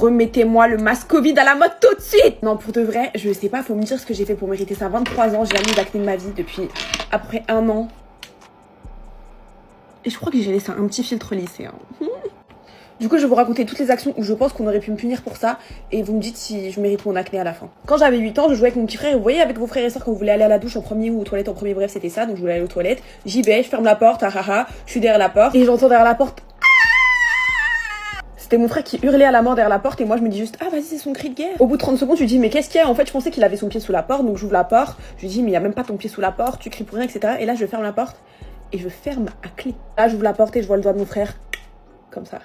remettez-moi le masque Covid à la mode tout de suite. Non, pour de vrai, je sais pas, faut me dire ce que j'ai fait pour mériter ça. 23 ans, j'ai jamais eu d'acné de ma vie depuis après 1 an. Et je crois que j'ai laissé un petit filtre lissé. Du coup, je vais vous raconter toutes les actions où je pense qu'on aurait pu me punir pour ça. Et vous me dites si je mérite mon acné à la fin. Quand j'avais 8 ans, je jouais avec mon petit frère. Et vous voyez, avec vos frères et sœurs, quand vous voulez aller à la douche en premier ou aux toilettes en premier, bref, c'était ça. Donc je voulais aller aux toilettes. J'y vais, je ferme la porte, je suis derrière la porte. Et j'entends derrière la porte. C'était mon frère qui hurlait à la mort derrière la porte. Et moi, je me dis juste, ah vas-y, c'est son cri de guerre. Au bout de 30 secondes, je lui dis, mais qu'est-ce qu'il y a? En fait, je pensais qu'il avait son pied sous la porte. Donc j'ouvre la porte. Je lui dis, mais il y a même pas ton pied sous la porte. Tu cries pour rien, etc. Et là, je ferme la porte. Et je ferme à clé. Là, j'ouvre la porte et je vois le doigt de mon frère. Comme ça.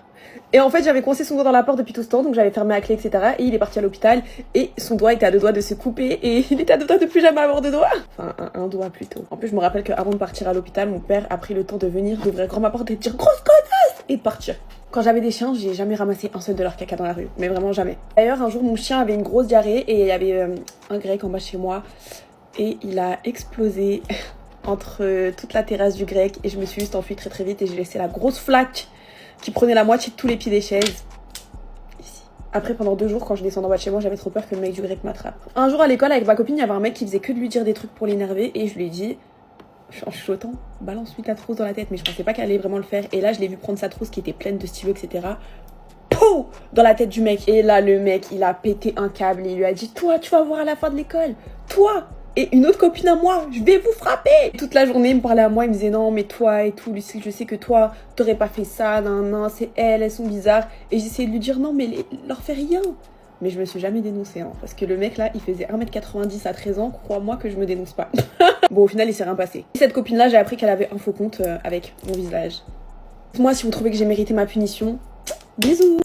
Et en fait, j'avais coincé son doigt dans la porte depuis tout ce temps, donc j'avais fermé à clé, etc. Et il est parti à l'hôpital, et son doigt était à 2 doigts de se couper, et il était à 2 doigts de plus jamais avoir de doigt. Enfin, un doigt plutôt. En plus, je me rappelle qu'avant de partir à l'hôpital, mon père a pris le temps de venir, d'ouvrir grand ma porte et de dire grosse connasse et de partir. Quand j'avais des chiens, j'ai jamais ramassé un seul de leur caca dans la rue, mais vraiment jamais. D'ailleurs, un jour, mon chien avait une grosse diarrhée, et il y avait un grec en bas chez moi, et il a explosé entre toute la terrasse du grec, et je me suis juste enfuie très très vite, et j'ai laissé la grosse flaque qui prenait la moitié de tous les pieds des chaises. Ici. Après, pendant 2 jours, quand je descends en bas de chez moi, j'avais trop peur que le mec du grec m'attrape. Un jour à l'école, avec ma copine, il y avait un mec qui faisait que de lui dire des trucs pour l'énerver, et je lui ai dit, en chuchotant, balance-lui ta trousse dans la tête, mais je pensais pas qu'elle allait vraiment le faire. Et là, je l'ai vu prendre sa trousse qui était pleine de stylos, etc. Pouh dans la tête du mec. Et là, le mec, il a pété un câble et il lui a dit, toi, tu vas voir à la fin de l'école. Toi et une autre copine à moi, je vais vous frapper. Toute la journée, il me parlait à moi, il me disait non, mais toi et tout, Lucille, je sais que toi, t'aurais pas fait ça, non, c'est elles sont bizarres. Et j'essayais de lui dire non, mais leur fais rien. Mais je me suis jamais dénoncée, hein, parce que le mec là, il faisait 1m90 à 13 ans, crois-moi que je me dénonce pas. Bon, au final, il s'est rien passé. Cette copine là, j'ai appris qu'elle avait un faux compte avec mon visage. Moi, si vous trouvez que j'ai mérité ma punition, bisous.